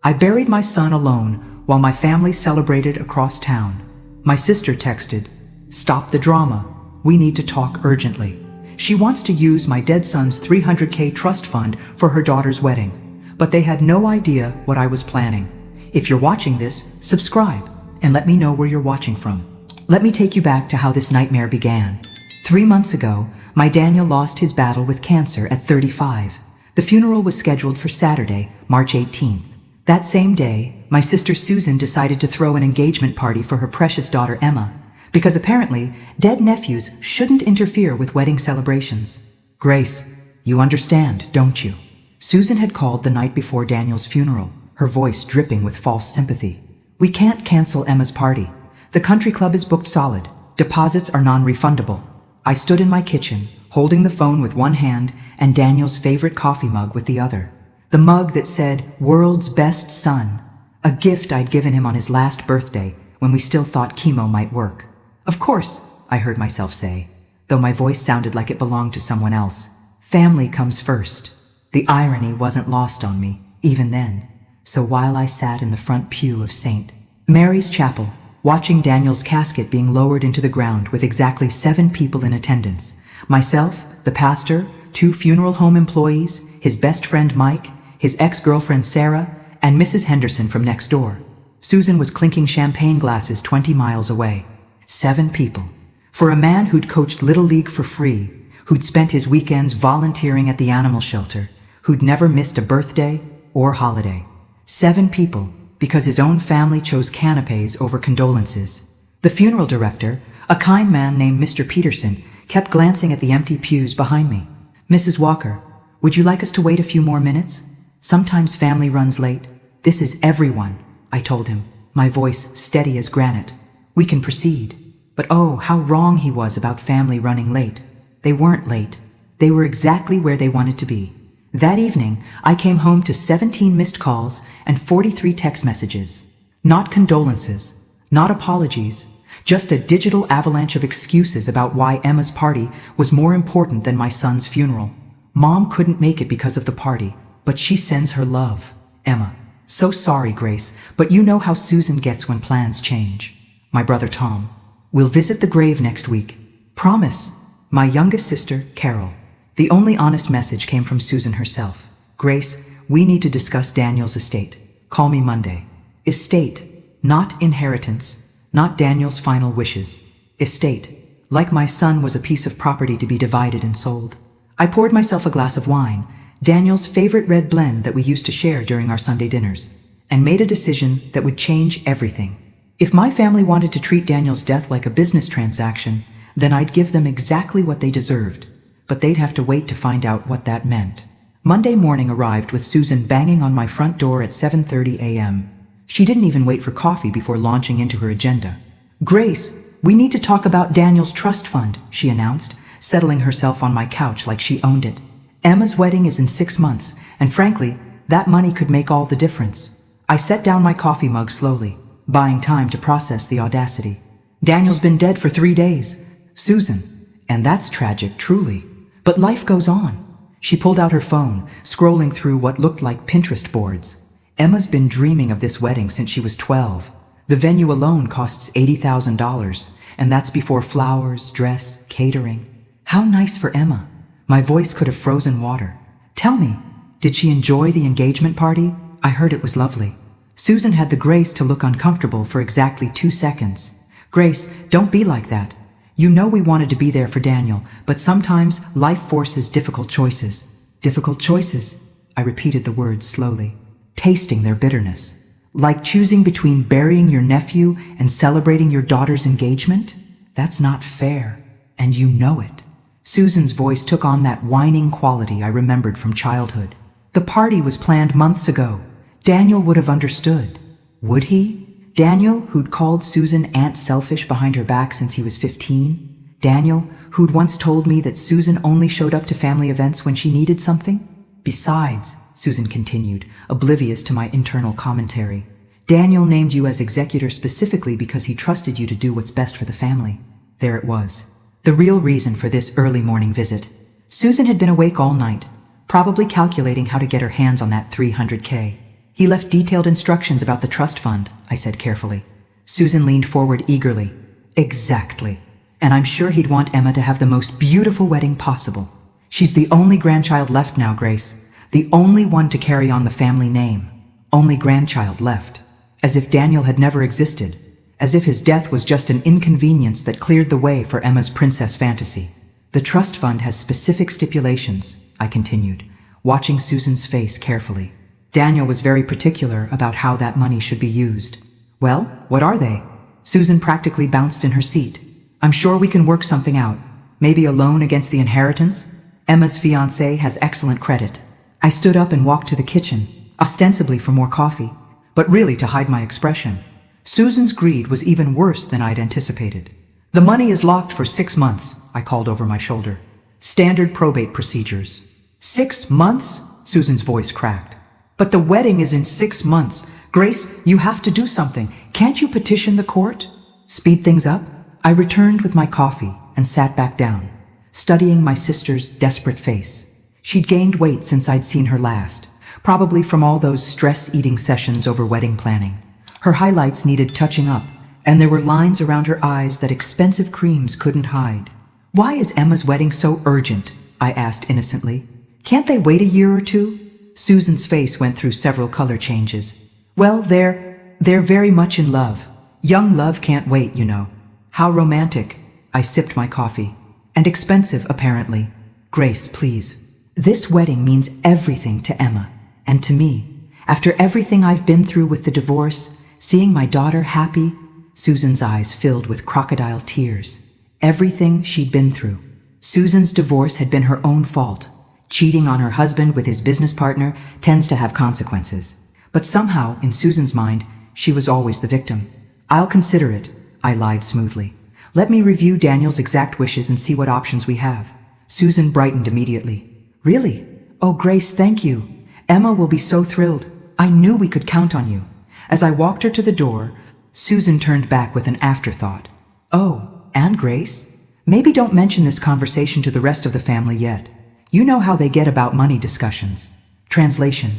I buried my son alone while my family celebrated across town. My sister texted, "Stop the drama. We need to talk urgently." She wants to use my dead son's $300K trust fund for her daughter's wedding, but they had no idea what I was planning. If you're watching this, subscribe and let me know where you're watching from. Let me take you back to how this nightmare began. 3 months ago, my Daniel lost his battle with cancer at 35. The funeral was scheduled for Saturday, March 18th. That same day, my sister Susan decided to throw an engagement party for her precious daughter Emma, because apparently, dead nephews shouldn't interfere with wedding celebrations. "Grace, you understand, don't you?" Susan had called the night before Daniel's funeral, her voice dripping with false sympathy. "We can't cancel Emma's party. The country club is booked solid. Deposits are non-refundable." I stood in my kitchen, holding the phone with one hand and Daniel's favorite coffee mug with the other. The mug that said, "World's Best Son," a gift I'd given him on his last birthday when we still thought chemo might work. "Of course," I heard myself say, though my voice sounded like it belonged to someone else. "Family comes first." The irony wasn't lost on me, even then. So while I sat in the front pew of St. Mary's Chapel, watching Daniel's casket being lowered into the ground with exactly 7 people in attendance, myself, the pastor, 2 funeral home employees, his best friend Mike, his ex-girlfriend Sarah, and Mrs. Henderson from next door. Susan was clinking champagne glasses 20 miles away. 7 people. For a man who'd coached Little League for free, who'd spent his weekends volunteering at the animal shelter, who'd never missed a birthday or holiday. 7 people, because his own family chose canapes over condolences. The funeral director, a kind man named Mr. Peterson, kept glancing at the empty pews behind me. "Mrs. Walker, would you like us to wait a few more minutes? Sometimes family runs late." "This is everyone," I told him, my voice steady as granite. "We can proceed." But oh, how wrong he was about family running late. They weren't late. They were exactly where they wanted to be. That evening, I came home to 17 missed calls and 43 text messages. Not condolences, not apologies, just a digital avalanche of excuses about why Emma's party was more important than my son's funeral. Mom couldn't make it because of the party, but she sends her love. Emma. "So sorry, Grace, but you know how Susan gets when plans change." My brother Tom. "We'll visit the grave next week. Promise." My youngest sister, Carol. The only honest message came from Susan herself. "Grace, we need to discuss Daniel's estate. Call me Monday." Estate, not inheritance, not Daniel's final wishes. Estate, like my son was a piece of property to be divided and sold. I poured myself a glass of wine, Daniel's favorite red blend that we used to share during our Sunday dinners, and made a decision that would change everything. If my family wanted to treat Daniel's death like a business transaction, then I'd give them exactly what they deserved, but they'd have to wait to find out what that meant. Monday morning arrived with Susan banging on my front door at 7:30 a.m. She didn't even wait for coffee before launching into her agenda. "Grace, we need to talk about Daniel's trust fund," she announced, settling herself on my couch like she owned it. "Emma's wedding is in 6 months, and frankly, that money could make all the difference." I set down my coffee mug slowly, buying time to process the audacity. "Daniel's been dead for 3 days. Susan, and that's tragic, truly. But life goes on." She pulled out her phone, scrolling through what looked like Pinterest boards. "Emma's been dreaming of this wedding since she was 12. The venue alone costs $80,000, and that's before flowers, dress, catering. How nice for Emma." My voice could have frozen water. "Tell me, did she enjoy the engagement party? I heard it was lovely." Susan had the grace to look uncomfortable for exactly 2 seconds. "Grace, don't be like that. You know we wanted to be there for Daniel, but sometimes life forces difficult choices." "Difficult choices?" I repeated the words slowly, tasting their bitterness. "Like choosing between burying your nephew and celebrating your daughter's engagement? That's not fair, and you know it." Susan's voice took on that whining quality I remembered from childhood. "The party was planned months ago. Daniel would have understood." Would he? Daniel, who'd called Susan Aunt Selfish behind her back since he was 15? Daniel, who'd once told me that Susan only showed up to family events when she needed something? "Besides," Susan continued, oblivious to my internal commentary, "Daniel named you as executor specifically because he trusted you to do what's best for the family." There it was. The real reason for this early morning visit. Susan had been awake all night, probably calculating how to get her hands on that $300K. He left detailed instructions about the trust fund, I said carefully. Susan leaned forward eagerly. Exactly. And I'm sure he'd want Emma to have the most beautiful wedding possible. She's the only grandchild left now, Grace. The only one to carry on the family name. Only grandchild left. As if Daniel had never existed. As if his death was just an inconvenience that cleared the way for Emma's princess fantasy. The trust fund has specific stipulations, I continued, watching Susan's face carefully. Daniel was very particular about how that money should be used. Well, what are they? Susan practically bounced in her seat. I'm sure we can work something out. Maybe a loan against the inheritance? Emma's fiancé has excellent credit. I stood up and walked to the kitchen, ostensibly for more coffee, but really to hide my expression. Susan's greed was even worse than I'd anticipated. The money is locked for 6 months, I called over my shoulder. Standard probate procedures. 6 months? Susan's voice cracked. But the wedding is in 6 months. Grace, you have to do something. Can't you petition the court? Speed things up? I returned with my coffee and sat back down, studying my sister's desperate face. She'd gained weight since I'd seen her last, probably from all those stress-eating sessions over wedding planning. Her highlights needed touching up, and there were lines around her eyes that expensive creams couldn't hide. Why is Emma's wedding so urgent? I asked innocently. Can't they wait a year or two? Susan's face went through several color changes. Well, they're very much in love. Young love can't wait, you know. How romantic. I sipped my coffee. And expensive, apparently. Grace, please. This wedding means everything to Emma, and to me. After everything I've been through with the divorce, seeing my daughter happy, Susan's eyes filled with crocodile tears. Everything she'd been through. Susan's divorce had been her own fault. Cheating on her husband with his business partner tends to have consequences. But somehow, in Susan's mind, she was always the victim. I'll consider it, I lied smoothly. Let me review Daniel's exact wishes and see what options we have. Susan brightened immediately. Really? Oh, Grace, thank you. Emma will be so thrilled. I knew we could count on you. As I walked her to the door, Susan turned back with an afterthought. Oh, and Grace? Maybe don't mention this conversation to the rest of the family yet. You know how they get about money discussions. Translation.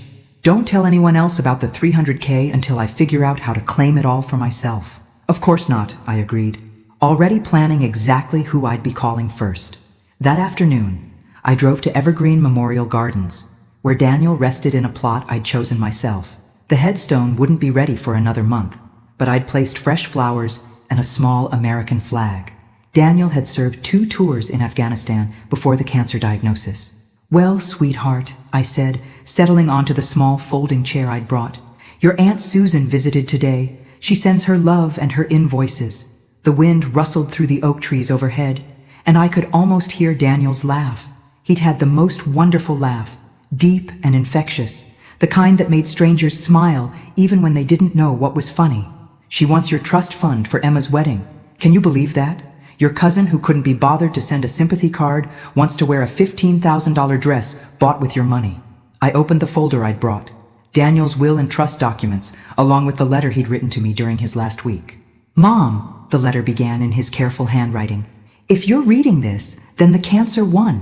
Don't tell anyone else about the $300K until I figure out how to claim it all for myself. Of course not, I agreed, already planning exactly who I'd be calling first. That afternoon, I drove to Evergreen Memorial Gardens, where Daniel rested in a plot I'd chosen myself. The headstone wouldn't be ready for another month, but I'd placed fresh flowers and a small American flag. Daniel had served 2 tours in Afghanistan before the cancer diagnosis. Well, sweetheart, I said, settling onto the small folding chair I'd brought. Your Aunt Susan visited today. She sends her love and her invoices. The wind rustled through the oak trees overhead, and I could almost hear Daniel's laugh. He'd had the most wonderful laugh, deep and infectious, the kind that made strangers smile even when they didn't know what was funny. She wants your trust fund for Emma's wedding. Can you believe that? Your cousin, who couldn't be bothered to send a sympathy card, wants to wear a $15,000 dress bought with your money. I opened the folder I'd brought. Daniel's will and trust documents, along with the letter he'd written to me during his last week. Mom, the letter began in his careful handwriting. If you're reading this, then the cancer won.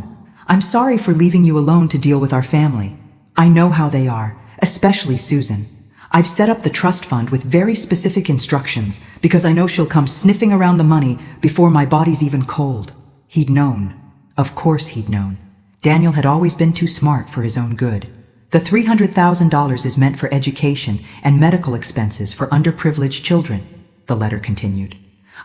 I'm sorry for leaving you alone to deal with our family. I know how they are, especially Susan. I've set up the trust fund with very specific instructions because I know she'll come sniffing around the money before my body's even cold. He'd known. Of course he'd known. Daniel had always been too smart for his own good. The $300,000 is meant for education and medical expenses for underprivileged children, the letter continued.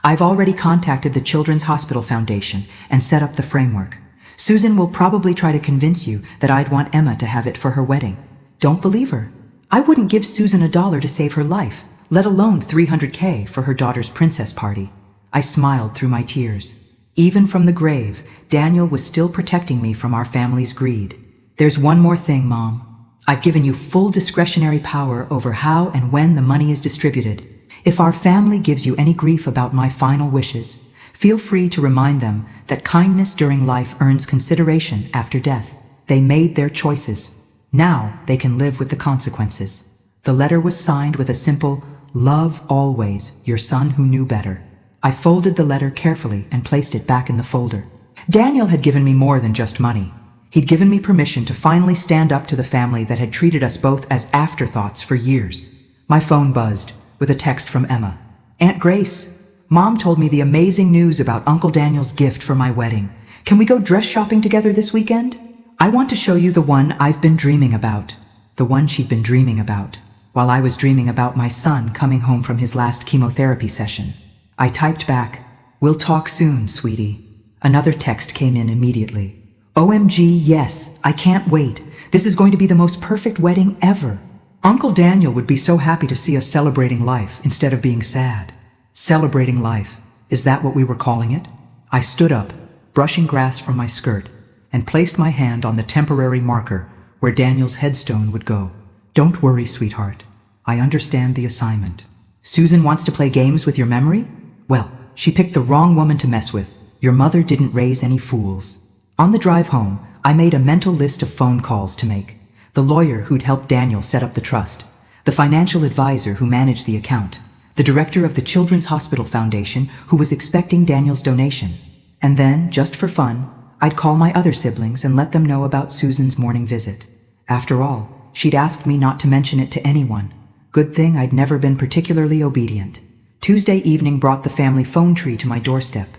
I've already contacted the Children's Hospital Foundation and set up the framework. Susan will probably try to convince you that I'd want Emma to have it for her wedding. Don't believe her. I wouldn't give Susan $1 to save her life, let alone $300K for her daughter's princess party. I smiled through my tears. Even from the grave, Daniel was still protecting me from our family's greed. There's one more thing, Mom. I've given you full discretionary power over how and when the money is distributed. If our family gives you any grief about my final wishes, feel free to remind them that kindness during life earns consideration after death. They made their choices. Now they can live with the consequences. The letter was signed with a simple, "Love always, your son who knew better." I folded the letter carefully and placed it back in the folder. Daniel had given me more than just money. He'd given me permission to finally stand up to the family that had treated us both as afterthoughts for years. My phone buzzed with a text from Emma. "Aunt Grace, Mom told me the amazing news about Uncle Daniel's gift for my wedding. Can we go dress shopping together this weekend? I want to show you the one I've been dreaming about." The one she'd been dreaming about, while I was dreaming about my son coming home from his last chemotherapy session. I typed back, "We'll talk soon, sweetie." Another text came in immediately. "OMG, yes, I can't wait. This is going to be the most perfect wedding ever. Uncle Daniel would be so happy to see us celebrating life instead of being sad." Celebrating life, is that what we were calling it? I stood up, brushing grass from my skirt, and placed my hand on the temporary marker where Daniel's headstone would go. "Don't worry, sweetheart. I understand the assignment. Susan wants to play games with your memory? Well, she picked the wrong woman to mess with. Your mother didn't raise any fools." On the drive home, I made a mental list of phone calls to make. The lawyer who'd helped Daniel set up the trust, the financial advisor who managed the account, the director of the Children's Hospital Foundation who was expecting Daniel's donation. And then, just for fun, I'd call my other siblings and let them know about Susan's morning visit. After all, she'd asked me not to mention it to anyone. Good thing I'd never been particularly obedient. Tuesday evening brought the family phone tree to my doorstep.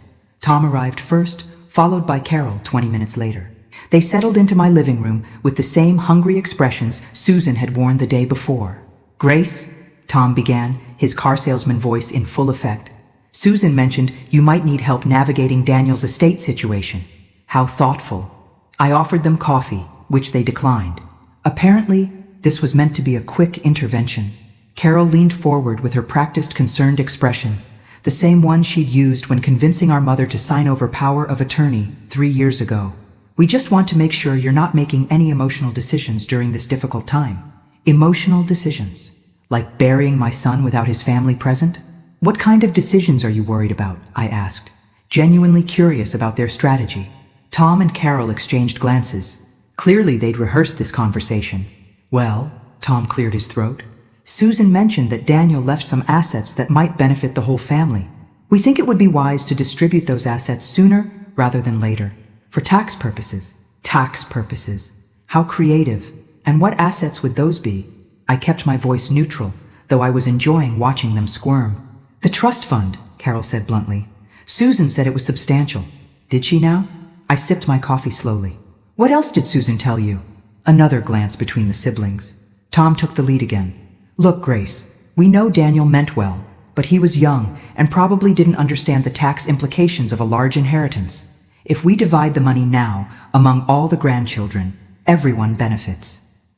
Tom arrived first, followed by Carol 20 minutes later. They settled into my living room with the same hungry expressions Susan had worn the day before. "Grace," Tom began, his car salesman voice in full effect. "Susan mentioned you might need help navigating Daniel's estate situation." How thoughtful. I offered them coffee, which they declined. Apparently, this was meant to be a quick intervention. Carol leaned forward with her practiced, concerned expression, the same one she'd used when convincing our mother to sign over power of attorney 3 years ago. "We just want to make sure you're not making any emotional decisions during this difficult time." Emotional decisions? Like burying my son without his family present? "What kind of decisions are you worried about?" I asked, genuinely curious about their strategy. Tom and Carol exchanged glances. Clearly they'd rehearsed this conversation. "Well," Tom cleared his throat, "Susan mentioned that Daniel left some assets that might benefit the whole family. We think it would be wise to distribute those assets sooner rather than later. For tax purposes." Tax purposes. How creative. And what assets would those be? I kept my voice neutral, though I was enjoying watching them squirm. "The trust fund," Carol said bluntly. "Susan said it was substantial." "Did she now?" I sipped my coffee slowly. "What else did Susan tell you?" Another glance between the siblings. Tom took the lead again. "Look, Grace, we know Daniel meant well, but he was young and probably didn't understand the tax implications of a large inheritance. If we divide the money now among all the grandchildren, everyone benefits."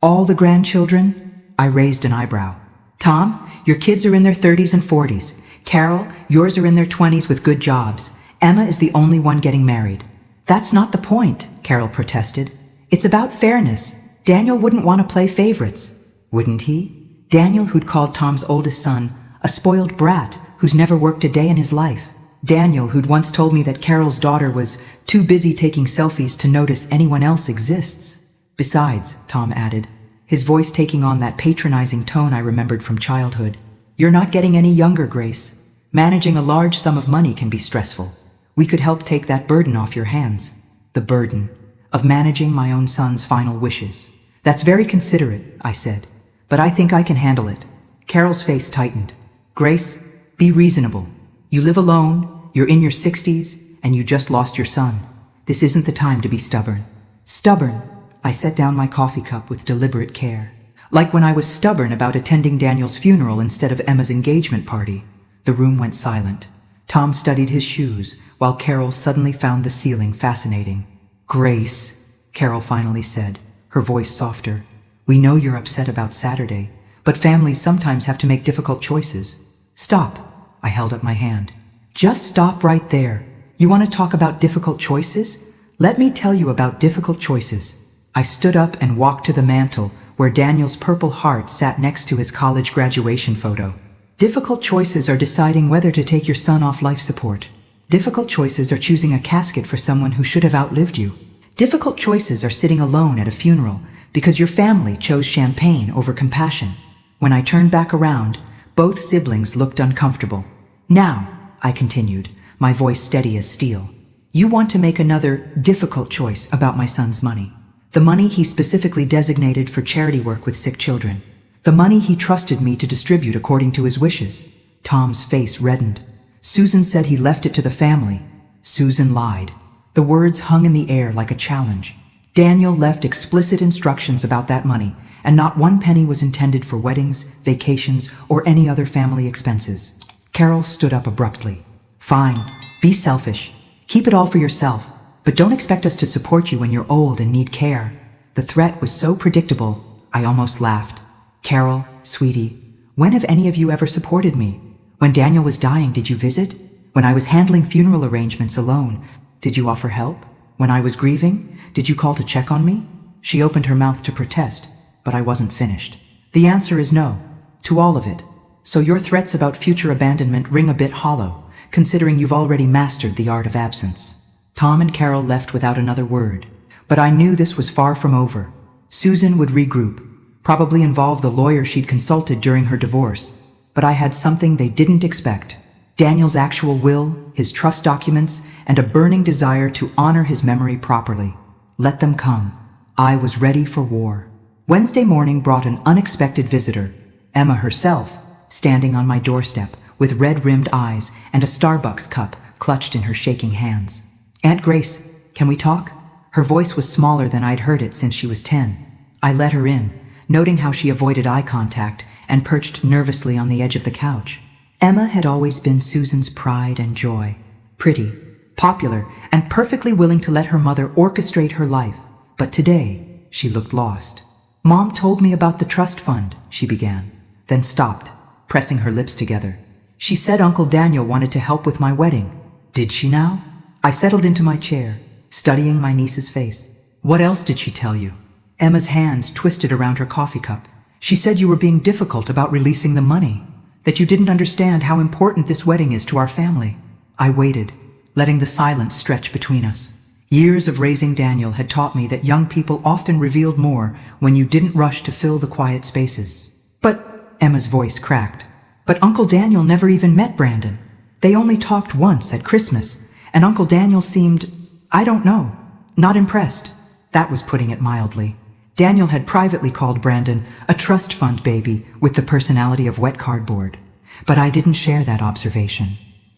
"All the grandchildren?" I raised an eyebrow. "Tom, your kids are in their 30s and 40s. Carol, yours are in their 20s with good jobs. Emma is the only one getting married." "That's not the point," Carol protested. "It's about fairness. Daniel wouldn't want to play favorites." Wouldn't he? Daniel, who'd called Tom's oldest son a spoiled brat who's never worked a day in his life. Daniel, who'd once told me that Carol's daughter was too busy taking selfies to notice anyone else exists. "Besides," Tom added, his voice taking on that patronizing tone I remembered from childhood, "you're not getting any younger, Grace. Managing a large sum of money can be stressful. We could help take that burden off your hands." The burden of managing my own son's final wishes. "That's very considerate," I said, "but I think I can handle it." Carol's face tightened. "Grace, be reasonable. You live alone, you're in your 60s, and you just lost your son. This isn't the time to be stubborn." "Stubborn?" I set down my coffee cup with deliberate care. Like when I was stubborn about attending Daniel's funeral instead of Emma's engagement party. The room went silent. Tom studied his shoes, while Carol suddenly found the ceiling fascinating. "Grace," Carol finally said, her voice softer, "we know you're upset about Saturday, but families sometimes have to make difficult choices." "Stop," I held up my hand. "Just stop right there. You want to talk about difficult choices? Let me tell you about difficult choices." I stood up and walked to the mantel where Daniel's purple heart sat next to his college graduation photo. Difficult choices are deciding whether to take your son off life support. Difficult choices are choosing a casket for someone who should have outlived you. Difficult choices are sitting alone at a funeral because your family chose champagne over compassion. When I turned back around, both siblings looked uncomfortable. "Now," I continued, my voice steady as steel, "you want to make another difficult choice about my son's money. The money he specifically designated for charity work with sick children. The money he trusted me to distribute according to his wishes. Tom's face reddened. Susan said he left it to the family. Susan lied. The words hung in the air like a challenge. Daniel left explicit instructions about that money, and not one penny was intended for weddings, vacations, or any other family expenses. Carol stood up abruptly. Fine, be selfish. Keep it all for yourself, but don't expect us to support you when you're old and need care. The threat was so predictable, I almost laughed. Carol, sweetie, when have any of you ever supported me? When Daniel was dying, did you visit? When I was handling funeral arrangements alone, did you offer help? When I was grieving, did you call to check on me? She opened her mouth to protest, but I wasn't finished. The answer is no, to all of it. So your threats about future abandonment ring a bit hollow, considering you've already mastered the art of absence. Tom and Carol left without another word, but I knew this was far from over. Susan would regroup, probably involve the lawyer she'd consulted during her divorce, but I had something they didn't expect. Daniel's actual will, his trust documents, and a burning desire to honor his memory properly. Let them come. I was ready for war. Wednesday morning brought an unexpected visitor, Emma herself, standing on my doorstep with red-rimmed eyes and a Starbucks cup clutched in her shaking hands. Aunt Grace, can we talk? Her voice was smaller than I'd heard it since she was 10. I let her in, noting how she avoided eye contact and perched nervously on the edge of the couch. Emma had always been Susan's pride and joy. Pretty, popular, and perfectly willing to let her mother orchestrate her life. But today, she looked lost. Mom told me about the trust fund, she began, then stopped, pressing her lips together. She said Uncle Daniel wanted to help with my wedding. Did she now? I settled into my chair, studying my niece's face. What else did she tell you? Emma's hands twisted around her coffee cup. She said you were being difficult about releasing the money, that you didn't understand how important this wedding is to our family. I waited, letting the silence stretch between us. Years of raising Daniel had taught me that young people often revealed more when you didn't rush to fill the quiet spaces. But, Emma's voice cracked. But Uncle Daniel never even met Brandon. They only talked once at Christmas, and Uncle Daniel seemed, I don't know, not impressed. That was putting it mildly. Daniel had privately called Brandon a trust fund baby with the personality of wet cardboard. But I didn't share that observation.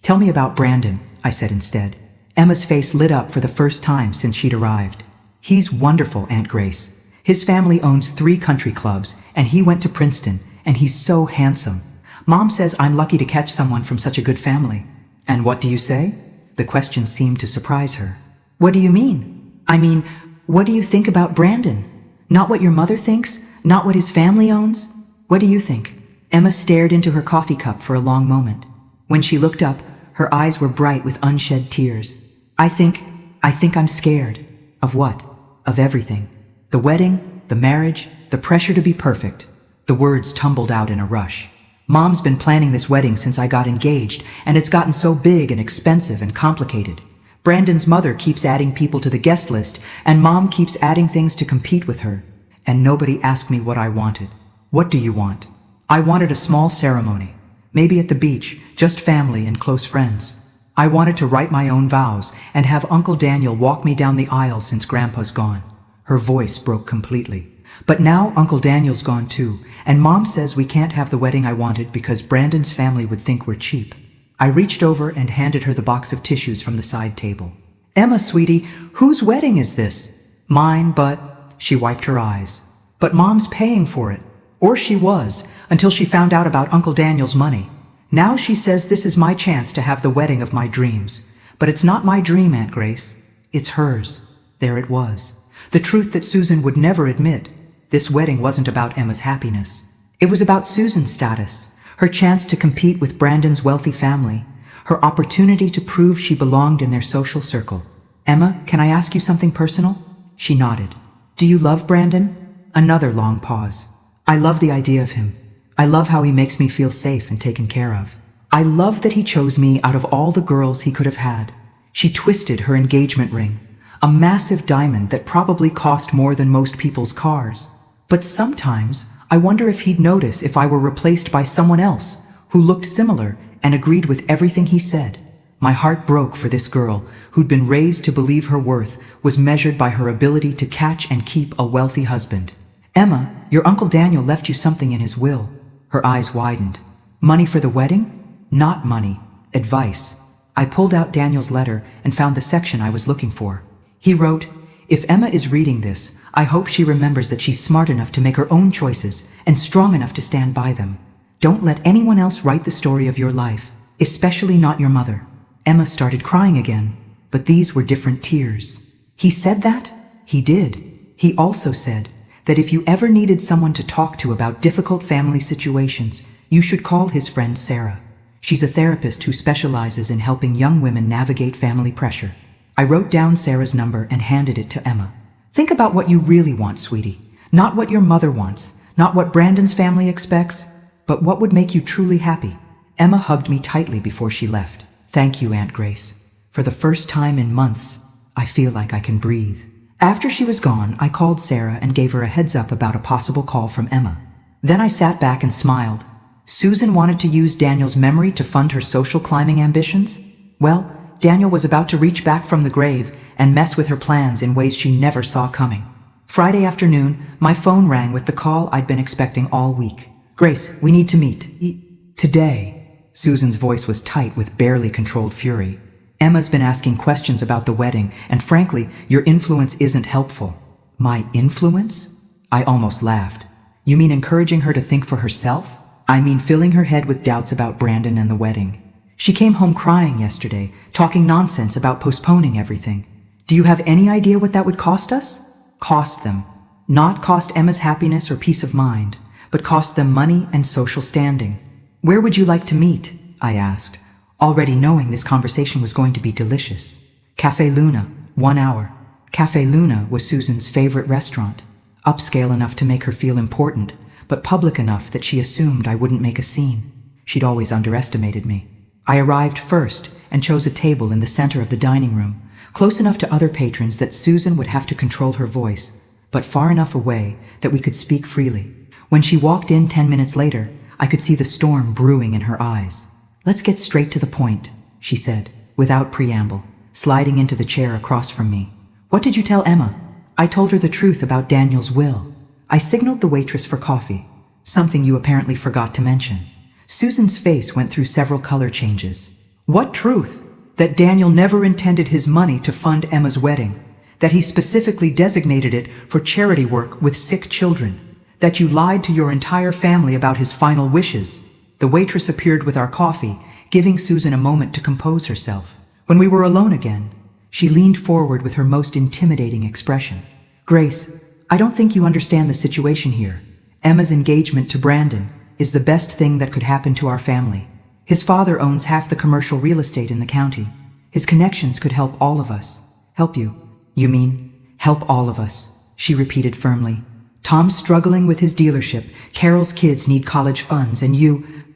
Tell me about Brandon, I said instead. Emma's face lit up for the first time since she'd arrived. He's wonderful, Aunt Grace. His family owns 3 country clubs, and he went to Princeton, and he's so handsome. Mom says I'm lucky to catch someone from such a good family. And what do you say? The question seemed to surprise her. What do you mean? I mean, what do you think about Brandon? Not what your mother thinks? Not what his family owns? What do you think? Emma stared into her coffee cup for a long moment. When she looked up, her eyes were bright with unshed tears. I think I'm scared. Of what? Of everything. The wedding, the marriage, the pressure to be perfect. The words tumbled out in a rush. Mom's been planning this wedding since I got engaged, and it's gotten so big and expensive and complicated. Brandon's mother keeps adding people to the guest list, and Mom keeps adding things to compete with her. And nobody asked me what I wanted. What do you want? I wanted a small ceremony. Maybe at the beach, just family and close friends. I wanted to write my own vows and have Uncle Daniel walk me down the aisle since Grandpa's gone. Her voice broke completely. But now Uncle Daniel's gone too, and Mom says we can't have the wedding I wanted because Brandon's family would think we're cheap. I reached over and handed her the box of tissues from the side table. Emma, sweetie, whose wedding is this? Mine, but... She wiped her eyes. But Mom's paying for it. Or she was, until she found out about Uncle Daniel's money. Now she says this is my chance to have the wedding of my dreams. But it's not my dream, Aunt Grace. It's hers. There it was. The truth that Susan would never admit. This wedding wasn't about Emma's happiness. It was about Susan's status. Her chance to compete with Brandon's wealthy family, her opportunity to prove she belonged in their social circle. Emma, can I ask you something personal? She nodded. Do you love Brandon? Another long pause. I love the idea of him. I love how he makes me feel safe and taken care of. I love that he chose me out of all the girls he could have had. She twisted her engagement ring, a massive diamond that probably cost more than most people's cars. But sometimes, I wonder if he'd notice if I were replaced by someone else who looked similar and agreed with everything he said. My heart broke for this girl who'd been raised to believe her worth was measured by her ability to catch and keep a wealthy husband. "Emma, your Uncle Daniel left you something in his will." Her eyes widened. "Money for the wedding?" "Not money. Advice." I pulled out Daniel's letter and found the section I was looking for. He wrote, "If Emma is reading this, I hope she remembers that she's smart enough to make her own choices and strong enough to stand by them. Don't let anyone else write the story of your life, especially not your mother." Emma started crying again, but these were different tears. "He said that?" "He did. He also said that if you ever needed someone to talk to about difficult family situations, you should call his friend Sarah. She's a therapist who specializes in helping young women navigate family pressure." I wrote down Sarah's number and handed it to Emma. "Think about what you really want, sweetie. Not what your mother wants, not what Brandon's family expects, but what would make you truly happy." Emma hugged me tightly before she left. "Thank you, Aunt Grace. For the first time in months, I feel like I can breathe." After she was gone, I called Sarah and gave her a heads up about a possible call from Emma. Then I sat back and smiled. Susan wanted to use Daniel's memory to fund her social climbing ambitions? Well, Daniel was about to reach back from the grave and mess with her plans in ways she never saw coming. Friday afternoon, my phone rang with the call I'd been expecting all week. "Grace, we need to meet. Today." Susan's voice was tight with barely controlled fury. "Emma's been asking questions about the wedding, and frankly, your influence isn't helpful." "My influence?" I almost laughed. "You mean encouraging her to think for herself?" "I mean filling her head with doubts about Brandon and the wedding. She came home crying yesterday, talking nonsense about postponing everything. Do you have any idea what that would cost us?" "Cost them. Not cost Emma's happiness or peace of mind, but cost them money and social standing." "Where would you like to meet?" I asked, already knowing this conversation was going to be delicious. "Cafe Luna, 1 hour." Cafe Luna was Susan's favorite restaurant, upscale enough to make her feel important, but public enough that she assumed I wouldn't make a scene. She'd always underestimated me. I arrived first and chose a table in the center of the dining room, close enough to other patrons that Susan would have to control her voice, but far enough away that we could speak freely. When she walked in 10 minutes later, I could see the storm brewing in her eyes. "Let's get straight to the point," she said, without preamble, sliding into the chair across from me. "What did you tell Emma?" I told her the truth about Daniel's will. I signaled the waitress for coffee, something you apparently forgot to mention. Susan's face went through several color changes. "What truth?" "That Daniel never intended his money to fund Emma's wedding. That he specifically designated it for charity work with sick children. That you lied to your entire family about his final wishes." The waitress appeared with our coffee, giving Susan a moment to compose herself. When we were alone again, she leaned forward with her most intimidating expression. "Grace, I don't think you understand the situation here. Emma's engagement to Brandon is the best thing that could happen to our family. His father owns half the commercial real estate in the county. His connections could help all of us." "Help you? You mean, help all of us," she repeated firmly. "Tom's struggling with his dealership, Carol's kids need college funds, and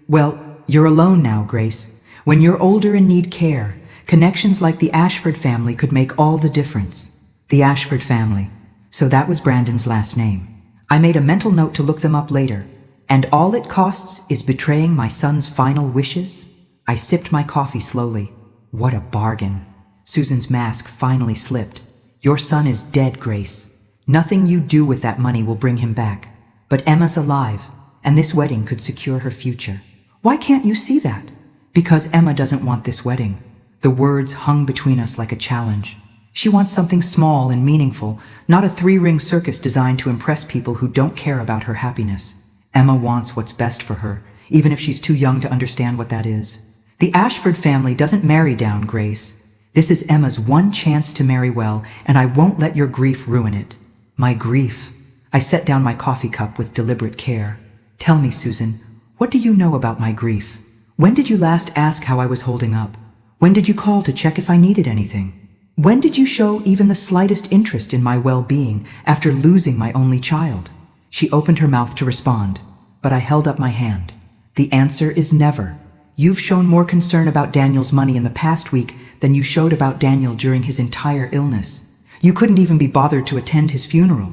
well, you're alone now, Grace. When you're older and need care, connections like the Ashford family could make all the difference." The Ashford family. So that was Brandon's last name. I made a mental note to look them up later. "And all it costs is betraying my son's final wishes?" I sipped my coffee slowly. What a bargain. Susan's mask finally slipped. "Your son is dead, Grace. Nothing you do with that money will bring him back. But Emma's alive, and this wedding could secure her future." "Why can't you see that?" "Because Emma doesn't want this wedding." The words hung between us like a challenge. She wants something small and meaningful, not a 3-ring circus designed to impress people who don't care about her happiness. Emma wants what's best for her, even if she's too young to understand what that is. The Ashford family doesn't marry down, Grace. This is Emma's one chance to marry well, and I won't let your grief ruin it. My grief. I set down my coffee cup with deliberate care. "Tell me, Susan, what do you know about my grief? When did you last ask how I was holding up? When did you call to check if I needed anything? When did you show even the slightest interest in my well-being after losing my only child?" She opened her mouth to respond, but I held up my hand. "The answer is never. You've shown more concern about Daniel's money in the past week than you showed about Daniel during his entire illness. You couldn't even be bothered to attend his funeral.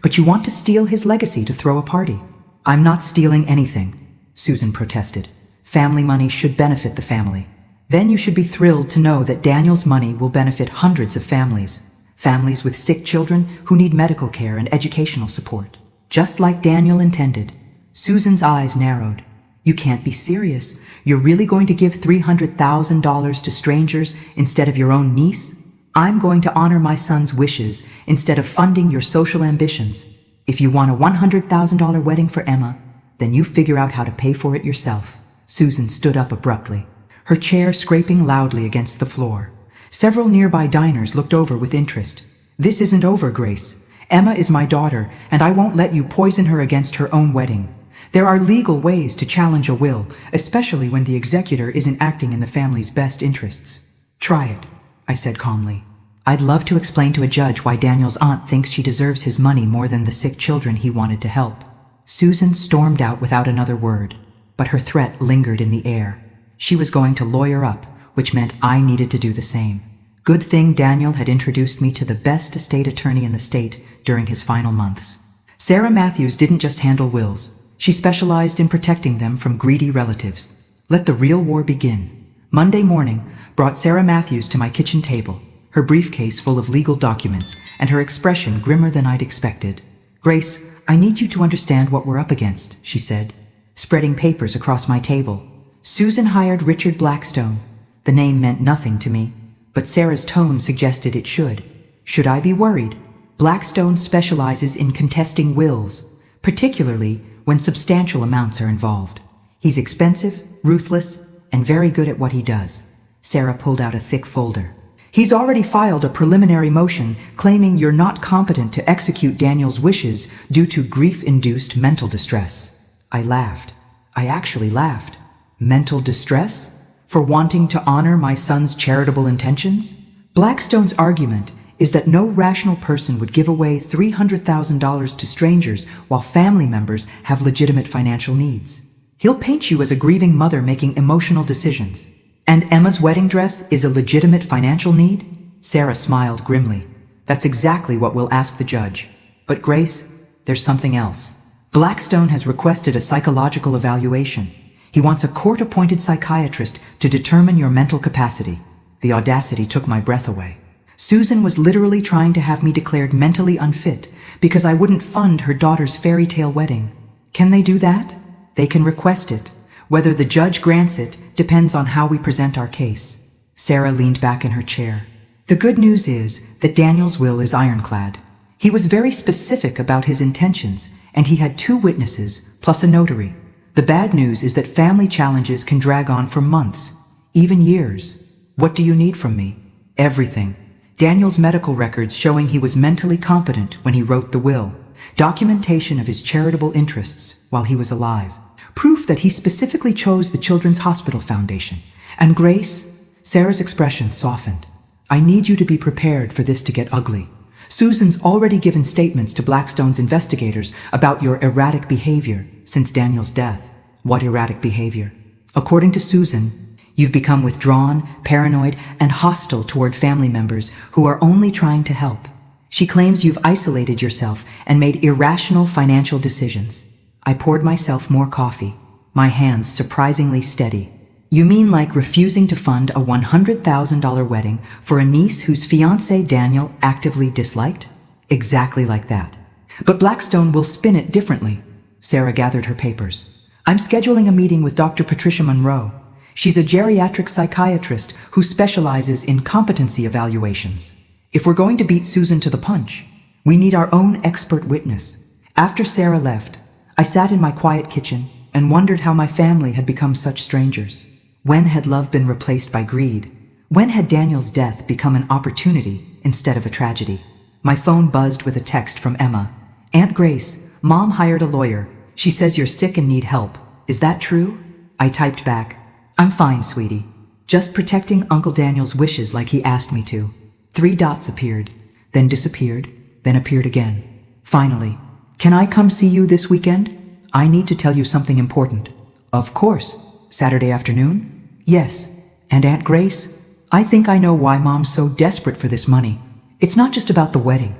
But you want to steal his legacy to throw a party." "I'm not stealing anything," Susan protested. "Family money should benefit the family. Then you should be thrilled to know that Daniel's money will benefit hundreds of families. Families with sick children who need medical care and educational support. Just like Daniel intended. Susan's eyes narrowed. You can't be serious. You're really going to give $300,000 to strangers instead of your own niece? I'm going to honor my son's wishes instead of funding your social ambitions. If you want a $100,000 wedding for Emma, then you figure out how to pay for it yourself. Susan stood up abruptly, her chair scraping loudly against the floor. Several nearby diners looked over with interest. This isn't over, Grace. Emma is my daughter, and I won't let you poison her against her own wedding. There are legal ways to challenge a will, especially when the executor isn't acting in the family's best interests. Try it, I said calmly. I'd love to explain to a judge why Daniel's aunt thinks she deserves his money more than the sick children he wanted to help. Susan stormed out without another word, but her threat lingered in the air. She was going to lawyer up, which meant I needed to do the same. Good thing Daniel had introduced me to the best estate attorney in the state during his final months. Sarah Matthews didn't just handle wills. She specialized in protecting them from greedy relatives. Let the real war begin. Monday morning brought Sarah Matthews to my kitchen table, her briefcase full of legal documents, and her expression grimmer than I'd expected. Grace, I need you to understand what we're up against, she said, spreading papers across my table. Susan hired Richard Blackstone. The name meant nothing to me, but Sarah's tone suggested it should. Should I be worried? Blackstone specializes in contesting wills, particularly when substantial amounts are involved. He's expensive, ruthless, and very good at what he does. Sarah pulled out a thick folder. He's already filed a preliminary motion claiming you're not competent to execute Daniel's wishes due to grief-induced mental distress. I laughed. I actually laughed. Mental distress? For wanting to honor my son's charitable intentions? Blackstone's argument is that no rational person would give away $300,000 to strangers while family members have legitimate financial needs. He'll paint you as a grieving mother making emotional decisions. And Emma's wedding dress is a legitimate financial need? Sarah smiled grimly. That's exactly what we'll ask the judge. But Grace, there's something else. Blackstone has requested a psychological evaluation. He wants a court-appointed psychiatrist to determine your mental capacity. The audacity took my breath away. Susan was literally trying to have me declared mentally unfit because I wouldn't fund her daughter's fairy tale wedding. Can they do that? They can request it. Whether the judge grants it depends on how we present our case. Sarah leaned back in her chair. The good news is that Daniel's will is ironclad. He was very specific about his intentions, and he had 2 witnesses, plus a notary. The bad news is that family challenges can drag on for months, even years. What do you need from me? Everything. Daniel's medical records showing he was mentally competent when he wrote the will. Documentation of his charitable interests while he was alive. Proof that he specifically chose the Children's Hospital Foundation. And Grace, Sarah's expression softened. I need you to be prepared for this to get ugly. Susan's already given statements to Blackstone's investigators about your erratic behavior since Daniel's death. What erratic behavior? According to Susan, you've become withdrawn, paranoid, and hostile toward family members who are only trying to help. She claims you've isolated yourself and made irrational financial decisions. I poured myself more coffee, my hands surprisingly steady. You mean like refusing to fund a $100,000 wedding for a niece whose fiancé Daniel actively disliked? Exactly like that. But Blackstone will spin it differently. Sarah gathered her papers. I'm scheduling a meeting with Dr. Patricia Monroe. She's a geriatric psychiatrist who specializes in competency evaluations. If we're going to beat Susan to the punch, we need our own expert witness. After Sarah left, I sat in my quiet kitchen and wondered how my family had become such strangers. When had love been replaced by greed? When had Daniel's death become an opportunity instead of a tragedy? My phone buzzed with a text from Emma. Aunt Grace, Mom hired a lawyer. She says you're sick and need help. Is that true? I typed back, I'm fine, sweetie. Just protecting Uncle Daniel's wishes like he asked me to. 3 dots appeared, then disappeared, then appeared again. Finally, can I come see you this weekend? I need to tell you something important. Of course. Saturday afternoon? Yes. And Aunt Grace? I think I know why Mom's so desperate for this money. It's not just about the wedding.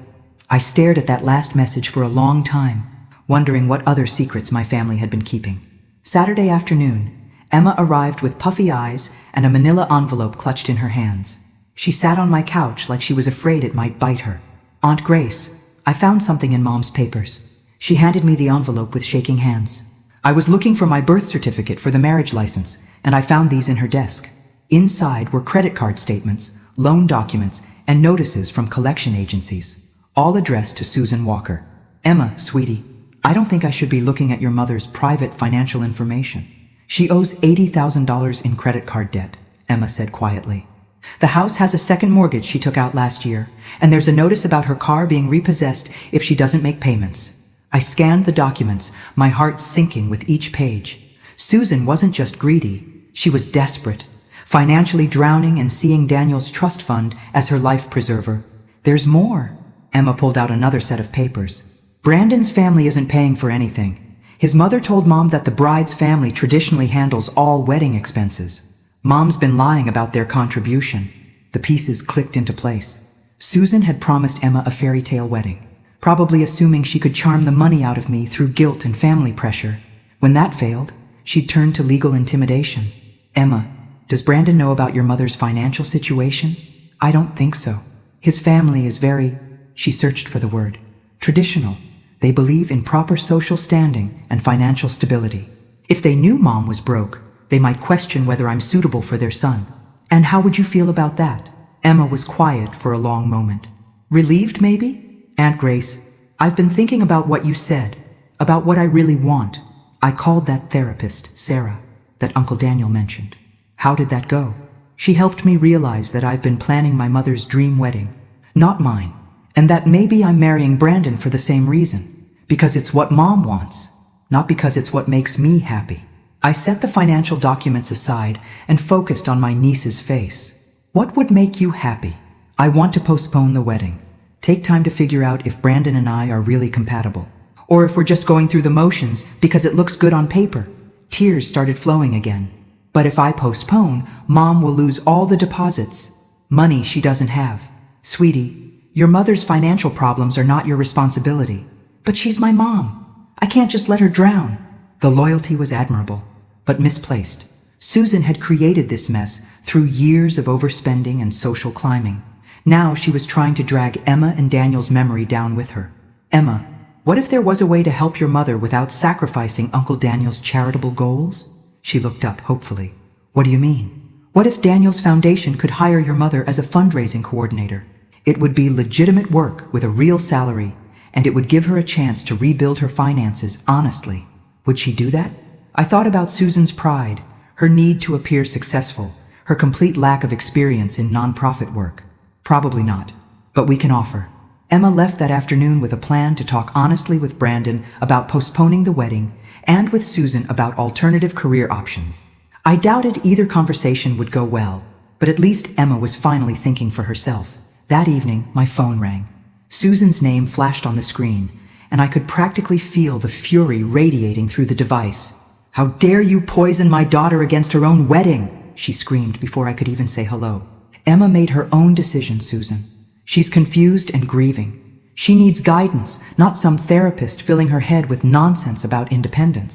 I stared at that last message for a long time, wondering what other secrets my family had been keeping. Saturday afternoon, Emma arrived with puffy eyes and a manila envelope clutched in her hands. She sat on my couch like she was afraid it might bite her. "Aunt Grace, I found something in Mom's papers." She handed me the envelope with shaking hands. "I was looking for my birth certificate for the marriage license, and I found these in her desk. Inside were credit card statements, loan documents, and notices from collection agencies, all addressed to Susan Walker." "Emma, sweetie, I don't think I should be looking at your mother's private financial information. She owes $80,000 in credit card debt," Emma said quietly. "The house has a second mortgage she took out last year, and there's a notice about her car being repossessed if she doesn't make payments." I scanned the documents, my heart sinking with each page. Susan wasn't just greedy, she was desperate, financially drowning and seeing Daniel's trust fund as her life preserver. "There's more." Emma pulled out another set of papers. "Brandon's family isn't paying for anything. His mother told Mom that the bride's family traditionally handles all wedding expenses. Mom's been lying about their contribution." The pieces clicked into place. Susan had promised Emma a fairy tale wedding, probably assuming she could charm the money out of me through guilt and family pressure. When that failed, she'd turned to legal intimidation. "Emma, does Brandon know about your mother's financial situation?" "I don't think so. His family is very," she searched for the word, "traditional. They believe in proper social standing and financial stability. If they knew Mom was broke, they might question whether I'm suitable for their son. And how would you feel about that?" Emma was quiet for a long moment. "Relieved, maybe?" "Aunt Grace, I've been thinking about what you said, about what I really want. I called that therapist, Sarah, that Uncle Daniel mentioned." "How did that go?" "She helped me realize that I've been planning my mother's dream wedding, not mine, and that maybe I'm marrying Brandon for the same reason, because it's what Mom wants, not because it's what makes me happy." I set the financial documents aside and focused on my niece's face. "What would make you happy?" "I want to postpone the wedding. Take time to figure out if Brandon and I are really compatible, or if we're just going through the motions because it looks good on paper." Tears started flowing again. "But if I postpone, Mom will lose all the deposits, money she doesn't have." "Sweetie, your mother's financial problems are not your responsibility." "But she's my mom. I can't just let her drown." The loyalty was admirable, but misplaced. Susan had created this mess through years of overspending and social climbing. Now she was trying to drag Emma and Daniel's memory down with her. "Emma, what if there was a way to help your mother without sacrificing Uncle Daniel's charitable goals?" She looked up hopefully. "What do you mean?" "What if Daniel's foundation could hire your mother as a fundraising coordinator? It would be legitimate work with a real salary, and it would give her a chance to rebuild her finances honestly. Would she do that?" I thought about Susan's pride, her need to appear successful, her complete lack of experience in nonprofit work. "Probably not, but we can offer." Emma left that afternoon with a plan to talk honestly with Brandon about postponing the wedding and with Susan about alternative career options. I doubted either conversation would go well, but at least Emma was finally thinking for herself. That evening, my phone rang. Susan's name flashed on the screen, and I could practically feel the fury radiating through the device. "How dare you poison my daughter against her own wedding?" she screamed before I could even say hello. "Emma made her own decision, Susan. She's confused and grieving. She needs guidance, not some therapist filling her head with nonsense about independence.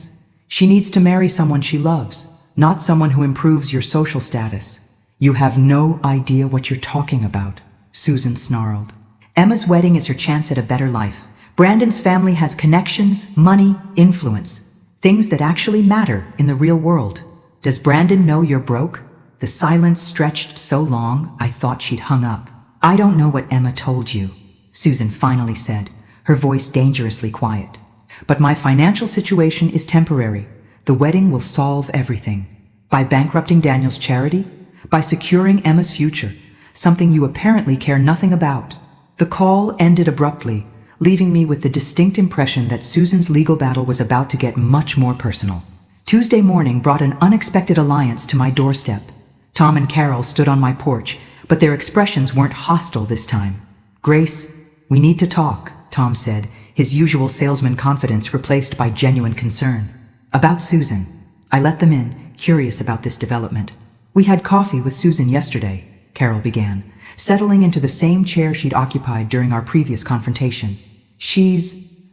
She needs to marry someone she loves, not someone who improves your social status." "You have no idea what you're talking about," Susan snarled. "Emma's wedding is her chance at a better life. Brandon's family has connections, money, influence, things that actually matter in the real world. Does Brandon know you're broke?" The silence stretched so long I thought she'd hung up. "I don't know what Emma told you," Susan finally said, her voice dangerously quiet. "But my financial situation is temporary. The wedding will solve everything. By bankrupting Daniel's charity? By securing Emma's future, something you apparently care nothing about." The call ended abruptly, leaving me with the distinct impression that Susan's legal battle was about to get much more personal. Tuesday morning brought an unexpected alliance to my doorstep. Tom and Carol stood on my porch, but their expressions weren't hostile this time. "Grace, we need to talk," Tom said, his usual salesman confidence replaced by genuine concern. "About Susan." I let them in, curious about this development. "We had coffee with Susan yesterday," Carol began, settling into the same chair she'd occupied during our previous confrontation. "She's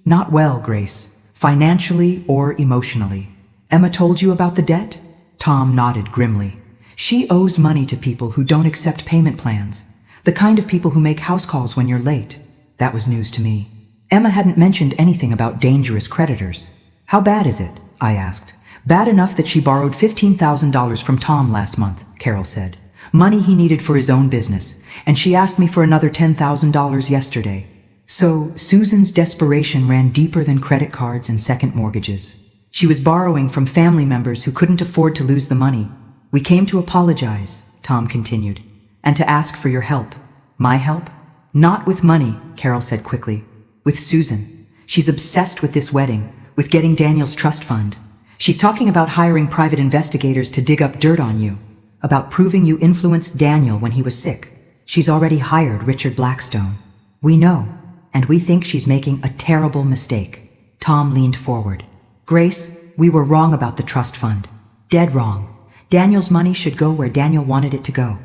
not well, Grace, financially or emotionally." "Emma told you about the debt?" Tom nodded grimly. She owes money to people who don't accept payment plans. The kind of people who make house calls when you're late. That was news to me. Emma hadn't mentioned anything about dangerous creditors. How bad is it? I asked. Bad enough that she borrowed $15,000 from Tom last month, Carol said. Money he needed for his own business, and she asked me for another $10,000 yesterday. So, Susan's desperation ran deeper than credit cards and second mortgages. She was borrowing from family members who couldn't afford to lose the money. We came to apologize, Tom continued, and to ask for your help. My help? Not with money, Carol said quickly. With Susan. She's obsessed with this wedding, with getting Daniel's trust fund. She's talking about hiring private investigators to dig up dirt on you, about proving you influenced Daniel when he was sick. She's already hired Richard Blackstone. We know, and we think she's making a terrible mistake. Tom leaned forward. Grace, we were wrong about the trust fund. Dead wrong. Daniel's money should go where Daniel wanted it to go.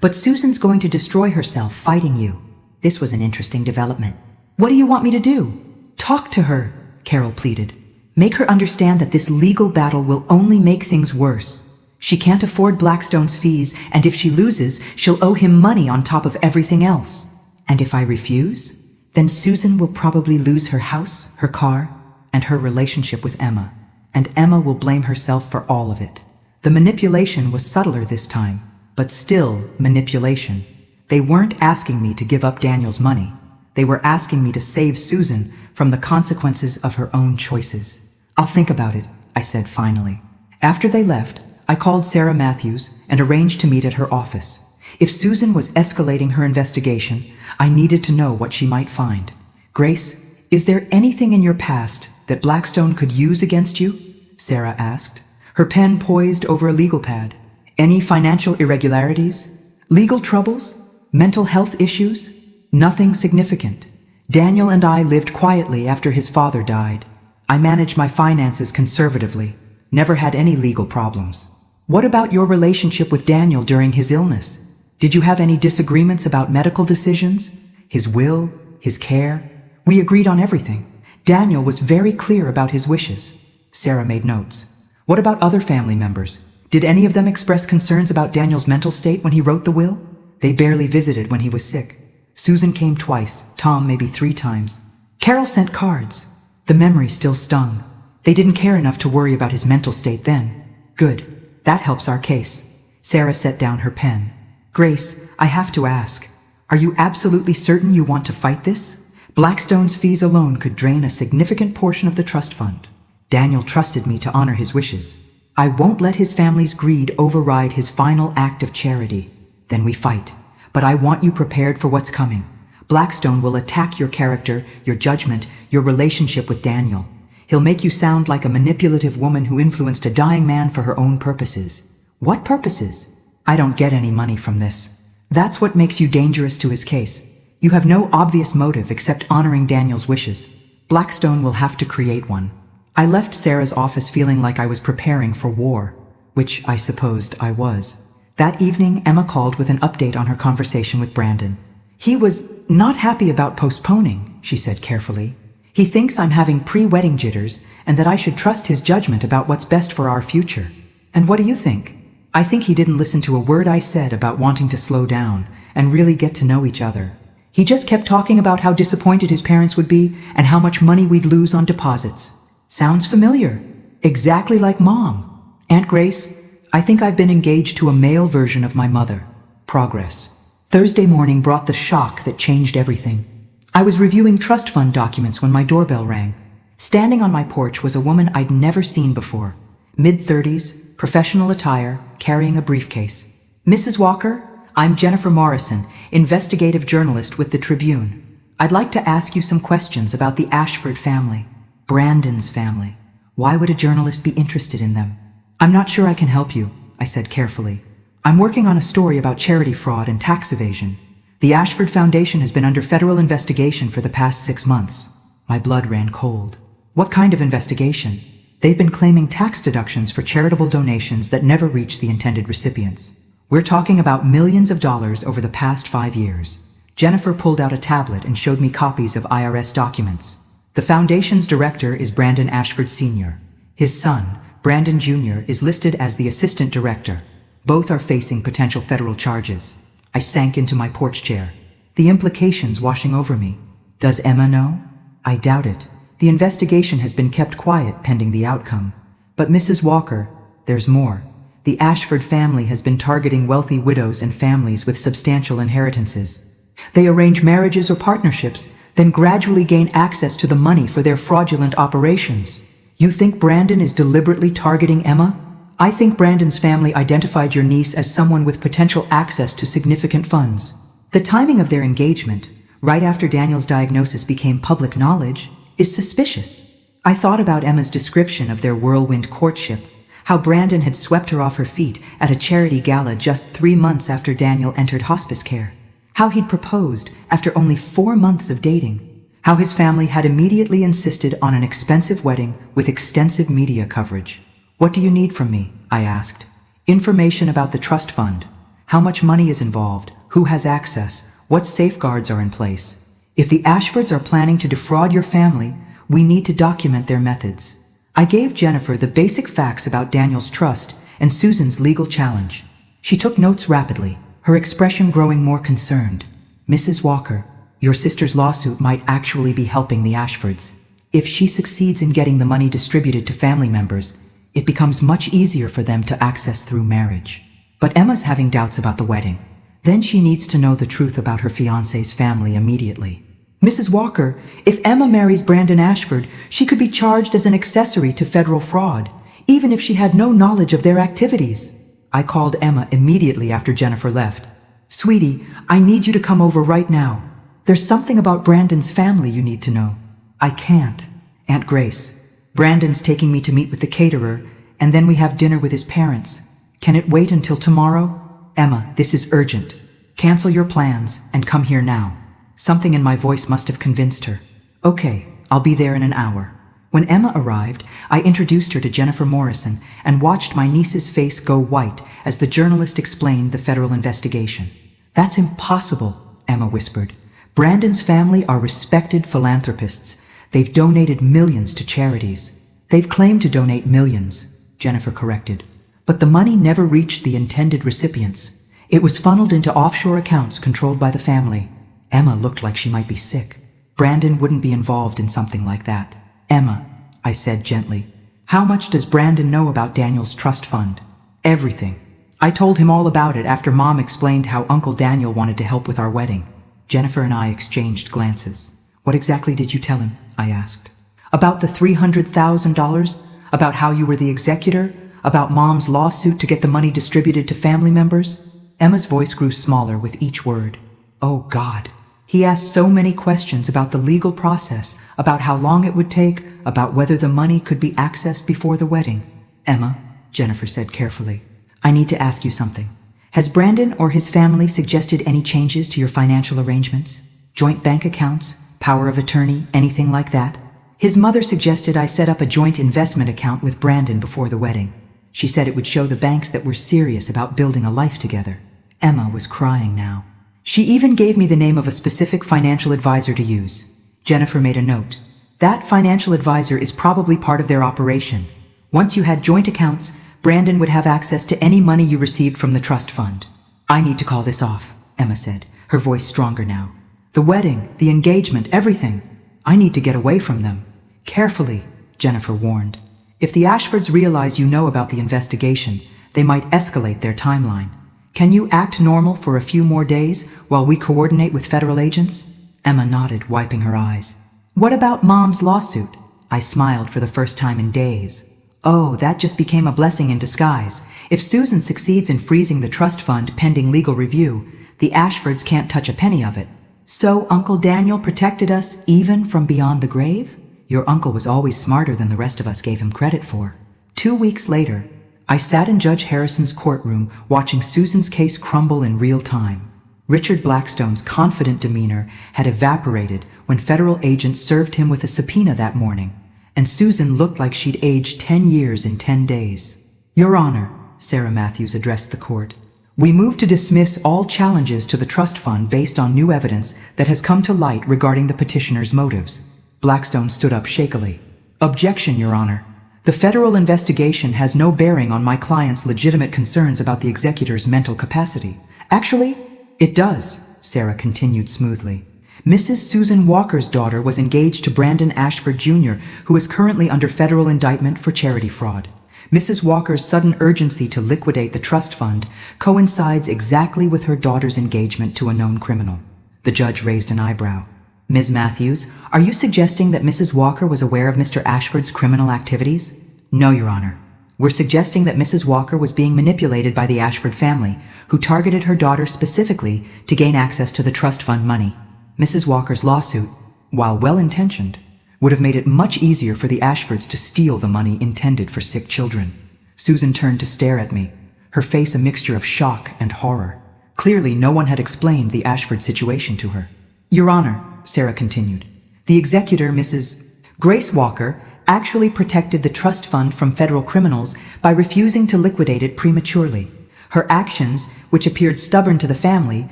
But Susan's going to destroy herself fighting you. This was an interesting development. What do you want me to do? Talk to her, Carol pleaded. Make her understand that this legal battle will only make things worse. She can't afford Blackstone's fees, and if she loses, she'll owe him money on top of everything else. And if I refuse, then Susan will probably lose her house, her car, and her relationship with Emma. And Emma will blame herself for all of it. The manipulation was subtler this time, but still manipulation. They weren't asking me to give up Daniel's money. They were asking me to save Susan from the consequences of her own choices. I'll think about it, I said finally. After they left, I called Sarah Matthews and arranged to meet at her office. If Susan was escalating her investigation, I needed to know what she might find. Grace, is there anything in your past that Blackstone could use against you? Sarah asked, her pen poised over a legal pad. Any financial irregularities? Legal troubles? Mental health issues? Nothing significant. Daniel and I lived quietly after his father died. I managed my finances conservatively. Never had any legal problems. What about your relationship with Daniel during his illness? Did you have any disagreements about medical decisions? His will? His care? We agreed on everything. Daniel was very clear about his wishes. Sarah made notes. What about other family members? Did any of them express concerns about Daniel's mental state when he wrote the will? They barely visited when he was sick. Susan came twice, Tom maybe 3 times. Carol sent cards. The memory still stung. They didn't care enough to worry about his mental state then. Good. That helps our case. Sarah set down her pen. Grace, I have to ask. Are you absolutely certain you want to fight this? Blackstone's fees alone could drain a significant portion of the trust fund. Daniel trusted me to honor his wishes. I won't let his family's greed override his final act of charity. Then we fight. But I want you prepared for what's coming. Blackstone will attack your character, your judgment, your relationship with Daniel. He'll make you sound like a manipulative woman who influenced a dying man for her own purposes. What purposes? I don't get any money from this. That's what makes you dangerous to his case. You have no obvious motive except honoring Daniel's wishes. Blackstone will have to create one. I left Sarah's office feeling like I was preparing for war, which I supposed I was. That evening, Emma called with an update on her conversation with Brandon. He was not happy about postponing, she said carefully. He thinks I'm having pre-wedding jitters and that I should trust his judgment about what's best for our future. And what do you think? I think he didn't listen to a word I said about wanting to slow down and really get to know each other. He just kept talking about how disappointed his parents would be and how much money we'd lose on deposits. Sounds familiar. Exactly like Mom. Aunt Grace, I think I've been engaged to a male version of my mother. Progress. Thursday morning brought the shock that changed everything. I was reviewing trust fund documents when my doorbell rang. Standing on my porch was a woman I'd never seen before. Mid-30s, professional attire, carrying a briefcase. Mrs. Walker, I'm Jennifer Morrison, investigative journalist with the Tribune. I'd like to ask you some questions about the Ashford family. Brandon's family. Why would a journalist be interested in them? I'm not sure I can help you, I said carefully. I'm working on a story about charity fraud and tax evasion. The Ashford Foundation has been under federal investigation for the past 6 months. My blood ran cold. What kind of investigation? They've been claiming tax deductions for charitable donations that never reach the intended recipients. We're talking about millions of dollars over the past 5 years. Jennifer pulled out a tablet and showed me copies of IRS documents. The foundation's director is Brandon Ashford Sr. His son, Brandon Jr. is listed as the assistant director. Both are facing potential federal charges. I sank into my porch chair, the implications washing over me. Does Emma know? I doubt it. The investigation has been kept quiet pending the outcome. But Mrs. Walker, there's more. The Ashford family has been targeting wealthy widows and families with substantial inheritances. They arrange marriages or partnerships, then gradually gain access to the money for their fraudulent operations. You think Brandon is deliberately targeting Emma? I think Brandon's family identified your niece as someone with potential access to significant funds. The timing of their engagement, right after Daniel's diagnosis became public knowledge, is suspicious. I thought about Emma's description of their whirlwind courtship, how Brandon had swept her off her feet at a charity gala just 3 months after Daniel entered hospice care, how he'd proposed after only 4 months of dating, how his family had immediately insisted on an expensive wedding with extensive media coverage. What do you need from me? I asked. Information about the trust fund, how much money is involved, who has access, what safeguards are in place. If the Ashfords are planning to defraud your family, we need to document their methods. I gave Jennifer the basic facts about Daniel's trust and Susan's legal challenge. She took notes rapidly, her expression growing more concerned. Mrs. Walker, your sister's lawsuit might actually be helping the Ashfords. If she succeeds in getting the money distributed to family members, it becomes much easier for them to access through marriage. But Emma's having doubts about the wedding. Then she needs to know the truth about her fiancé's family immediately. Mrs. Walker, if Emma marries Brandon Ashford, she could be charged as an accessory to federal fraud, even if she had no knowledge of their activities. I called Emma immediately after Jennifer left. Sweetie, I need you to come over right now. There's something about Brandon's family you need to know. I can't. Aunt Grace, Brandon's taking me to meet with the caterer, and then we have dinner with his parents. Can it wait until tomorrow? Emma, this is urgent. Cancel your plans and come here now. Something in my voice must have convinced her. Okay, I'll be there in an hour. When Emma arrived, I introduced her to Jennifer Morrison and watched my niece's face go white as the journalist explained the federal investigation. That's impossible, Emma whispered. Brandon's family are respected philanthropists. They've donated millions to charities. They've claimed to donate millions, Jennifer corrected. But the money never reached the intended recipients. It was funneled into offshore accounts controlled by the family. Emma looked like she might be sick. Brandon wouldn't be involved in something like that. Emma, I said gently, how much does Brandon know about Daniel's trust fund? Everything. I told him all about it after Mom explained how Uncle Daniel wanted to help with our wedding. Jennifer and I exchanged glances. What exactly did you tell him? I asked. About the $300,000? About how you were the executor? About Mom's lawsuit to get the money distributed to family members? Emma's voice grew smaller with each word. Oh God. He asked so many questions about the legal process, about how long it would take, about whether the money could be accessed before the wedding. Emma, Jennifer said carefully, I need to ask you something. Has Brandon or his family suggested any changes to your financial arrangements? Joint bank accounts? Power of attorney? Anything like that? His mother suggested I set up a joint investment account with Brandon before the wedding. She said it would show the banks that we're serious about building a life together. Emma was crying now. She even gave me the name of a specific financial advisor to use. Jennifer made a note. That financial advisor is probably part of their operation. Once you had joint accounts, Brandon would have access to any money you received from the trust fund. I need to call this off, Emma said, her voice stronger now. The wedding, the engagement, everything. I need to get away from them. Carefully, Jennifer warned. If the Ashfords realize you know about the investigation, they might escalate their timeline. Can you act normal for a few more days while we coordinate with federal agents? Emma nodded, wiping her eyes. What about Mom's lawsuit? I smiled for the first time in days. Oh, that just became a blessing in disguise. If Susan succeeds in freezing the trust fund pending legal review, the Ashfords can't touch a penny of it. So Uncle Daniel protected us even from beyond the grave? Your uncle was always smarter than the rest of us gave him credit for. 2 weeks later, I sat in Judge Harrison's courtroom watching Susan's case crumble in real time. Richard Blackstone's confident demeanor had evaporated when federal agents served him with a subpoena that morning, and Susan looked like she'd aged 10 years in 10 days. Your Honor, Sarah Matthews addressed the court, we move to dismiss all challenges to the trust fund based on new evidence that has come to light regarding the petitioner's motives. Blackstone stood up shakily. Objection, Your Honor. The federal investigation has no bearing on my client's legitimate concerns about the executor's mental capacity. Actually, it does, Sarah continued smoothly. Mrs. Susan Walker's daughter was engaged to Brandon Ashford Jr., who is currently under federal indictment for charity fraud. Mrs. Walker's sudden urgency to liquidate the trust fund coincides exactly with her daughter's engagement to a known criminal. The judge raised an eyebrow. Ms. Matthews, are you suggesting that Mrs. Walker was aware of Mr. Ashford's criminal activities? No, Your Honor. We're suggesting that Mrs. Walker was being manipulated by the Ashford family, who targeted her daughter specifically to gain access to the trust fund money. Mrs. Walker's lawsuit, while well-intentioned, would have made it much easier for the Ashfords to steal the money intended for sick children. Susan turned to stare at me, her face a mixture of shock and horror. Clearly, no one had explained the Ashford situation to her. Your Honor, Sarah continued, the executor, Mrs. Grace Walker, actually protected the trust fund from federal criminals by refusing to liquidate it prematurely. Her actions, which appeared stubborn to the family,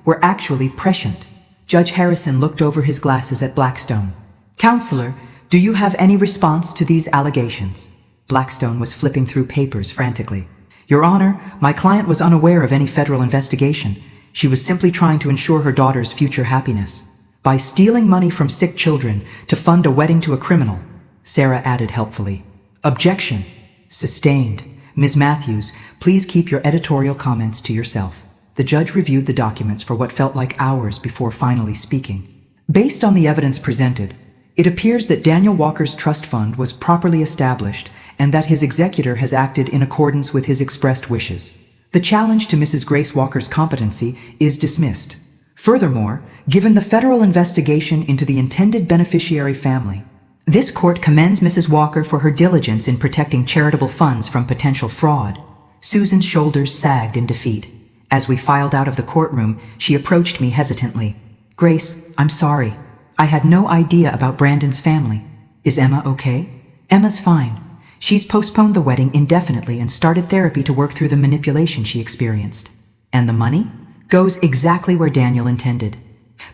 were actually prescient. Judge Harrison looked over his glasses at Blackstone. Counselor, do you have any response to these allegations? Blackstone was flipping through papers frantically. Your Honor, my client was unaware of any federal investigation. She was simply trying to ensure her daughter's future happiness. By stealing money from sick children to fund a wedding to a criminal, Sarah added helpfully. Objection. Sustained. Ms. Matthews, please keep your editorial comments to yourself. The judge reviewed the documents for what felt like hours before finally speaking. Based on the evidence presented, it appears that Daniel Walker's trust fund was properly established and that his executor has acted in accordance with his expressed wishes. The challenge to Mrs. Grace Walker's competency is dismissed. Furthermore, given the federal investigation into the intended beneficiary family, this court commends Mrs. Walker for her diligence in protecting charitable funds from potential fraud. Susan's shoulders sagged in defeat. As we filed out of the courtroom, she approached me hesitantly. Grace, I'm sorry. I had no idea about Brandon's family. Is Emma okay? Emma's fine. She's postponed the wedding indefinitely and started therapy to work through the manipulation she experienced. And the money? Goes exactly where Daniel intended.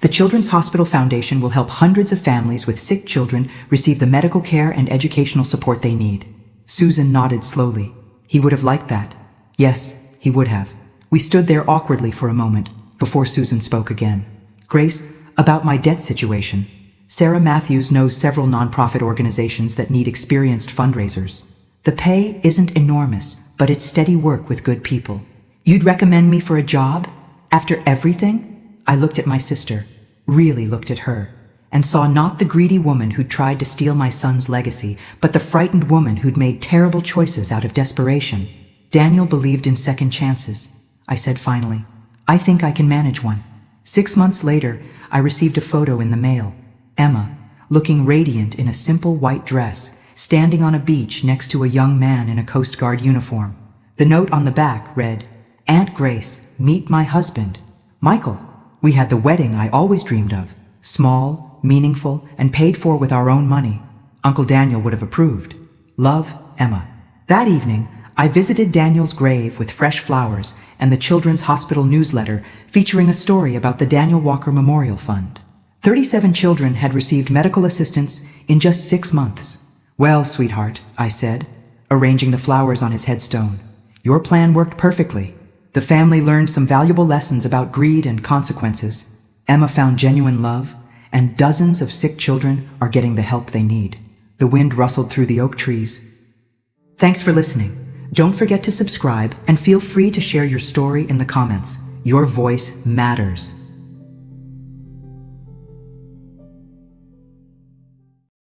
The Children's Hospital Foundation will help hundreds of families with sick children receive the medical care and educational support they need. Susan nodded slowly. He would have liked that. Yes, he would have. We stood there awkwardly for a moment before Susan spoke again. Grace, about my debt situation. Sarah Matthews knows several nonprofit organizations that need experienced fundraisers. The pay isn't enormous, but it's steady work with good people. You'd recommend me for a job? After everything? I looked at my sister, really looked at her, and saw not the greedy woman who'd tried to steal my son's legacy, but the frightened woman who'd made terrible choices out of desperation. Daniel believed in second chances. I said finally, I think I can manage one. 6 months later, I received a photo in the mail. Emma, looking radiant in a simple white dress, standing on a beach next to a young man in a Coast Guard uniform. The note on the back read, Aunt Grace, meet my husband, Michael. We had the wedding I always dreamed of. Small, meaningful, and paid for with our own money. Uncle Daniel would have approved. Love, Emma. That evening, I visited Daniel's grave with fresh flowers and the Children's Hospital newsletter featuring a story about the Daniel Walker Memorial Fund. 37 children had received medical assistance in just 6 months. Well, sweetheart, I said, arranging the flowers on his headstone. Your plan worked perfectly. The family learned some valuable lessons about greed and consequences. Emma found genuine love, and dozens of sick children are getting the help they need. The wind rustled through the oak trees. Thanks for listening. Don't forget to subscribe and feel free to share your story in the comments. Your voice matters.